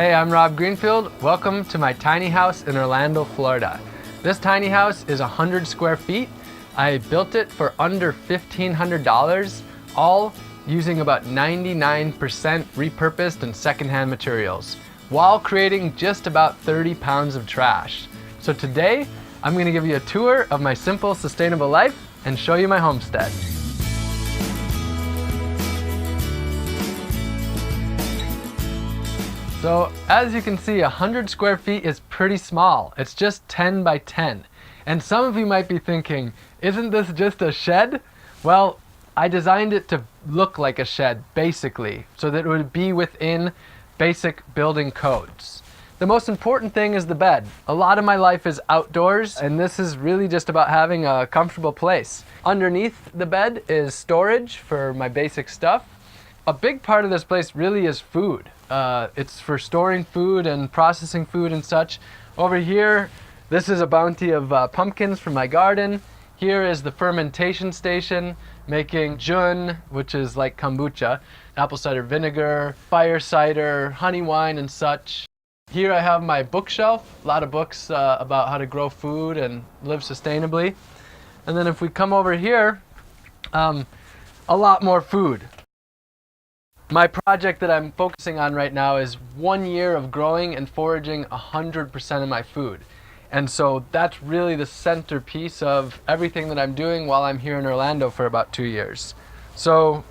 Hey, I'm Rob Greenfield. Welcome to my tiny house in Orlando, Florida. This tiny house is 100 square feet. I built it for under $1,500, all using about 99% repurposed and secondhand materials, while creating just about 30 pounds of trash. So today, I'm gonna give you a tour of my simple, sustainable life and show you my homestead. So as you can see, 100 square feet is pretty small. It's just 10 by 10. And some of you might be thinking, isn't this just a shed? Well, I designed it to look like a shed, basically, so that it would be within basic building codes. The most important thing is the bed. A lot of my life is outdoors, and this is really just about having a comfortable place. Underneath the bed is storage for my basic stuff. A big part of this place really is food. It's for storing food and processing food and such. Over here, this is a bounty of pumpkins from my garden. Here is the fermentation station, making jun, which is like kombucha, apple cider vinegar, fire cider, honey wine and such. Here I have my bookshelf, a lot of books about how to grow food and live sustainably. And then if we come over here, a lot more food. My project that I'm focusing on right now is 1 year of growing and foraging 100% of my food. And so that's really the centerpiece of everything that I'm doing while I'm here in Orlando for about 2 years. So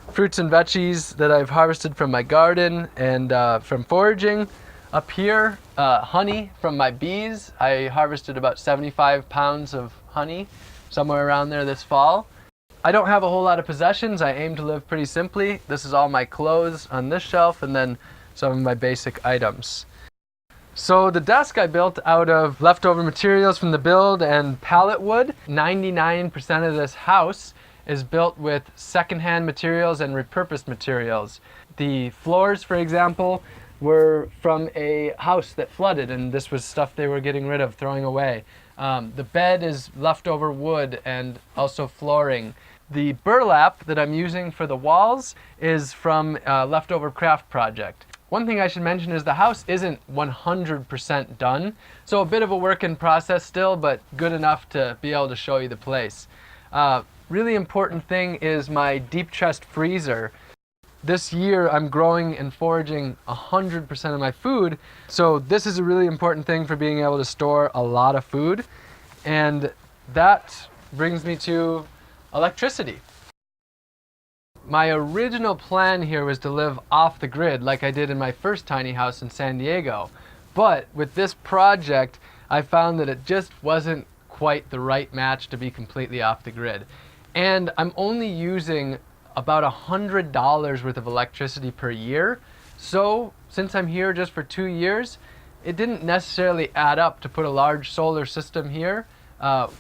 fruits and veggies that I've harvested from my garden and from foraging. Up here, honey from my bees. I harvested about 75 pounds of honey, somewhere around there this fall. I don't have a whole lot of possessions. I aim to live pretty simply. This is all my clothes on this shelf and then some of my basic items. So the desk I built out of leftover materials from the build and pallet wood. 99% of this house is built with secondhand materials and repurposed materials. The floors, for example, were from a house that flooded, and this was stuff they were getting rid of, throwing away. The bed is leftover wood and also flooring. The burlap that I'm using for the walls is from a leftover craft project. One thing I should mention is the house isn't 100% done, so a bit of a work in process still, but good enough to be able to show you the place. Really important thing is my deep chest freezer. This year I'm growing and foraging 100% of my food, so this is a really important thing for being able to store a lot of food. And that brings me to electricity. My original plan here was to live off the grid like I did in my first tiny house in San Diego. But with this project, I found that it just wasn't quite the right match to be completely off the grid. And I'm only using about $100 worth of electricity per year. So since I'm here just for 2 years, it didn't necessarily add up to put a large solar system here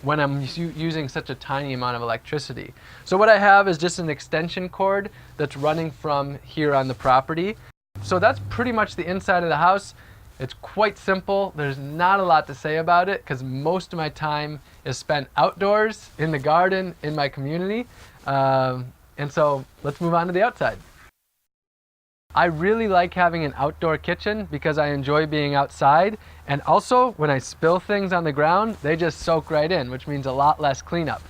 when I'm using such a tiny amount of electricity. So what I have is just an extension cord that's running from here on the property. So that's pretty much the inside of the house. It's quite simple. There's not a lot to say about it because most of my time is spent outdoors, in the garden, in my community. And so let's move on to the outside. I really like having an outdoor kitchen because I enjoy being outside. And also when I spill things on the ground, they just soak right in, which means a lot less cleanup.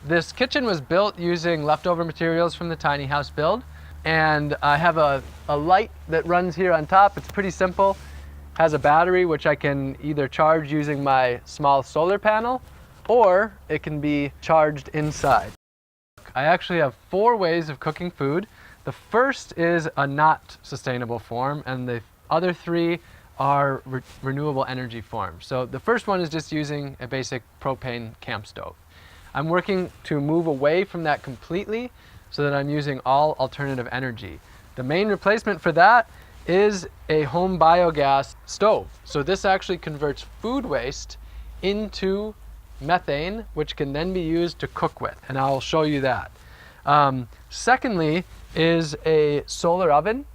This kitchen was built using leftover materials from the tiny house build. And I have a light that runs here on top. It's pretty simple. Has a battery which I can either charge using my small solar panel or it can be charged inside. I actually have 4 ways of cooking food. The first is a not sustainable form, and the other 3 are renewable energy forms. So the first one is just using a basic propane camp stove. I'm working to move away from that completely so that I'm using all alternative energy. The main replacement for that is a home biogas stove. So this actually converts food waste into methane, which can then be used to cook with, and I'll show you that. Secondly is a solar oven,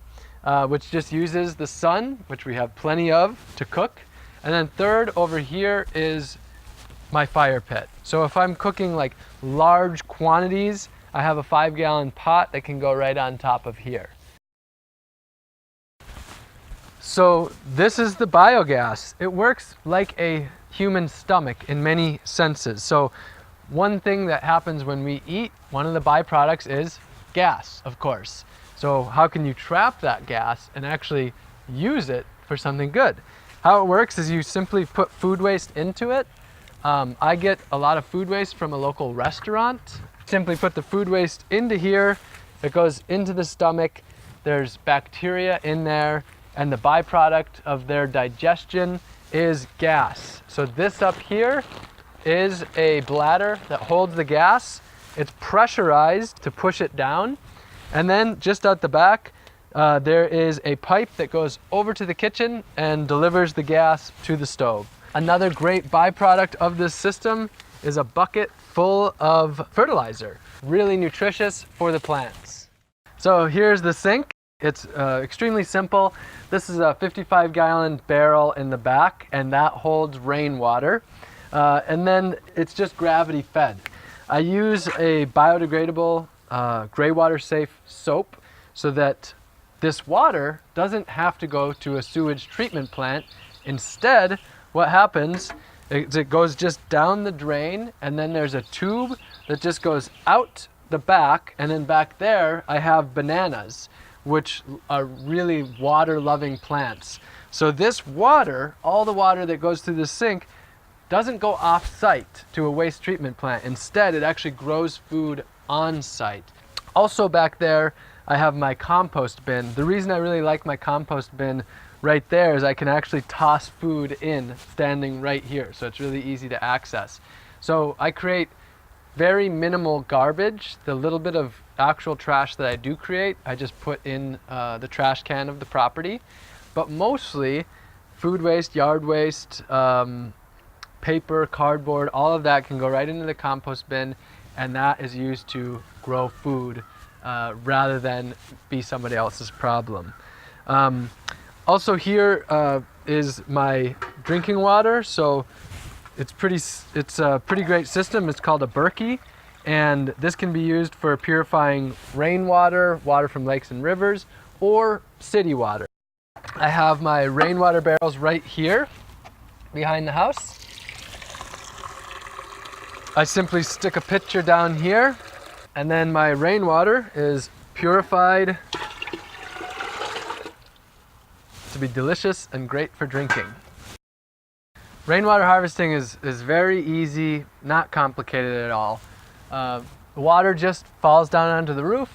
which just uses the sun, which we have plenty of, to cook. And then third over here is my fire pit. So if I'm cooking like large quantities, I have a 5-gallon pot that can go right on top of here. So this is the biogas. It works like a human stomach in many senses. So one thing that happens when we eat, one of the byproducts is gas, of course. So how can you trap that gas and actually use it for something good? How it works is you simply put food waste into it. I get a lot of food waste from a local restaurant. Simply put the food waste into here. It goes into the stomach. There's bacteria in there, and the byproduct of their digestion is gas. So this up here is a bladder that holds the gas. It's pressurized to push it down. And then just at the back, there is a pipe that goes over to the kitchen and delivers the gas to the stove. Another great byproduct of this system is a bucket full of fertilizer, really nutritious for the plants. So here's the sink. It's extremely simple. This is a 55-gallon barrel in the back, and that holds rainwater. And then it's just gravity fed. I use a biodegradable, gray water safe soap so that this water doesn't have to go to a sewage treatment plant. Instead, what happens is it goes just down the drain, and then there's a tube that just goes out the back, and then back there I have bananas, which are really water-loving plants. So this water, all the water that goes through the sink, doesn't go off-site to a waste treatment plant. Instead, it actually grows food on-site. Also back there, I have my compost bin. The reason I really like my compost bin right there is I can actually toss food in standing right here, so it's really easy to access. So I create very minimal garbage. The little bit of actual trash that I do create, I just put in the trash can of the property. But mostly food waste, yard waste, paper, cardboard, all of that can go right into the compost bin, and that is used to grow food rather than be somebody else's problem. Also here is my drinking water. So it's a pretty great system. It's called a Berkey, and this can be used for purifying rainwater, water from lakes and rivers, or city water. I have my rainwater barrels right here behind the house. I simply stick a pitcher down here, and then my rainwater is purified to be delicious and great for drinking. Rainwater harvesting is very easy, not complicated at all. The water just falls down onto the roof,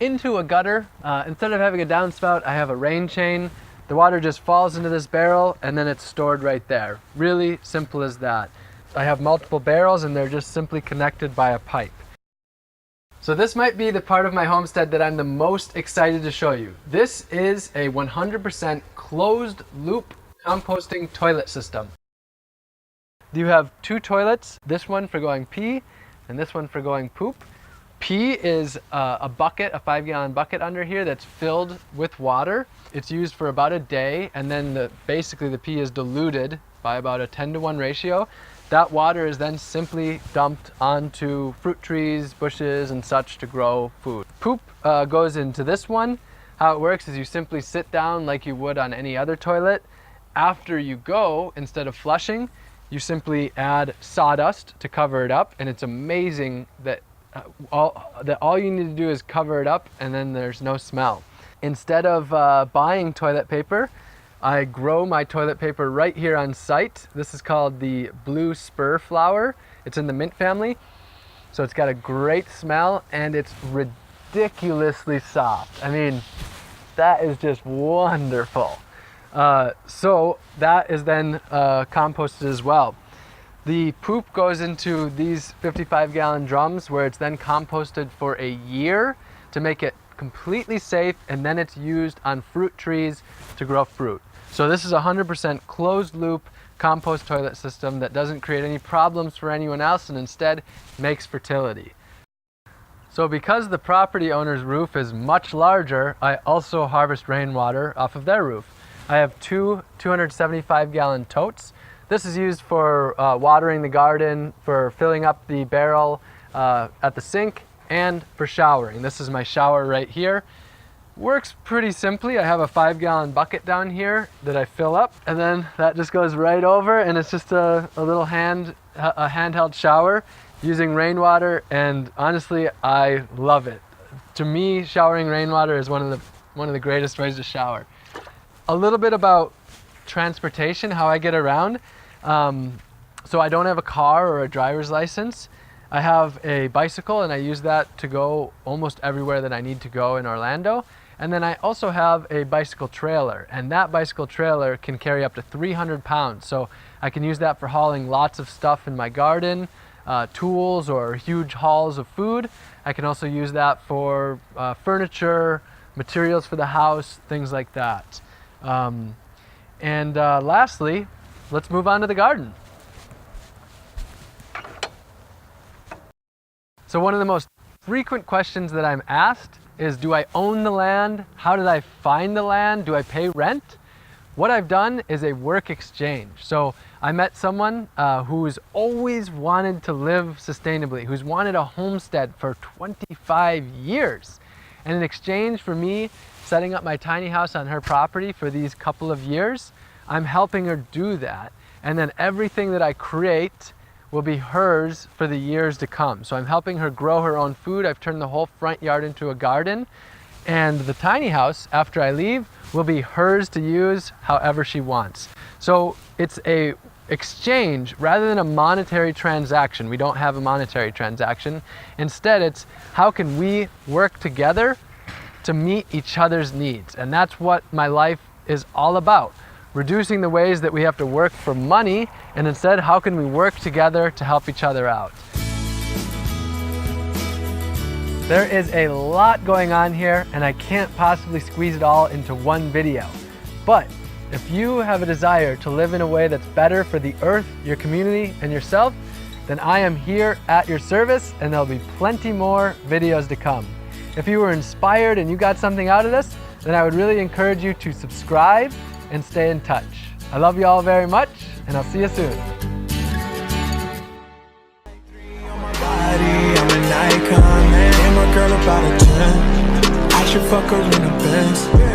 into a gutter. Instead of having a downspout, I have a rain chain. The water just falls into this barrel, and then it's stored right there. Really simple as that. I have multiple barrels, and they're just simply connected by a pipe. So this might be the part of my homestead that I'm the most excited to show you. This is a 100% closed loop composting toilet system. You have two toilets, this one for going pee and this one for going poop. Pee is a bucket, a 5-gallon bucket under here that's filled with water. It's used for about a day, and then basically the pee is diluted by about a 10-to-1 ratio. That water is then simply dumped onto fruit trees, bushes, and such to grow food. Poop goes into this one. How it works is you simply sit down like you would on any other toilet. After you go, instead of flushing, you simply add sawdust to cover it up, and it's amazing that all you need to do is cover it up, and then there's no smell. Instead of buying toilet paper, I grow my toilet paper right here on site. This is called the blue spur flower. It's in the mint family, so it's got a great smell, and it's ridiculously soft. I mean, that is just wonderful. So that is then composted as well. The poop goes into these 55-gallon drums, where it's then composted for a year to make it completely safe, and then it's used on fruit trees to grow fruit. So this is a 100% closed loop compost toilet system that doesn't create any problems for anyone else, and instead makes fertility. So because the property owner's roof is much larger, I also harvest rainwater off of their roof. I have two 275-gallon totes. This is used for watering the garden, for filling up the barrel at the sink, and for showering. This is my shower right here. works pretty simply. I have a 5-gallon bucket down here that I fill up, and then that just goes right over, and it's just a little handheld shower using rainwater, and honestly, I love it. To me, showering rainwater is one of the greatest ways to shower. A little bit about transportation, how I get around. So I don't have a car or a driver's license. I have a bicycle, and I use that to go almost everywhere that I need to go in Orlando. And then I also have a bicycle trailer, and that bicycle trailer can carry up to 300 pounds. So I can use that for hauling lots of stuff in my garden, tools or huge hauls of food. I can also use that for furniture, materials for the house, things like that. Lastly, let's move on to the garden. So one of the most frequent questions that I'm asked is, do I own the land? How did I find the land? Do I pay rent? What I've done is a work exchange. So I met someone who's always wanted to live sustainably, who's wanted a homestead for 25 years. And in exchange for me setting up my tiny house on her property for these couple of years, I'm helping her do that. And then everything that I create will be hers for the years to come. So I'm helping her grow her own food. I've turned the whole front yard into a garden. And the tiny house, after I leave, will be hers to use however she wants. So it's a exchange rather than a monetary transaction. We don't have a monetary transaction. Instead, it's how can we work together to meet each other's needs? And that's what my life is all about. Reducing the ways that we have to work for money, and instead, how can we work together to help each other out? There is a lot going on here, and I can't possibly squeeze it all into one video. But if you have a desire to live in a way that's better for the earth, your community, and yourself, then I am here at your service, and there'll be plenty more videos to come. If you were inspired and you got something out of this, then I would really encourage you to subscribe and stay in touch. I love you all very much, and I'll see you soon. I'm an icon, man. And my girl about a 10. I should fuck her in the Benz.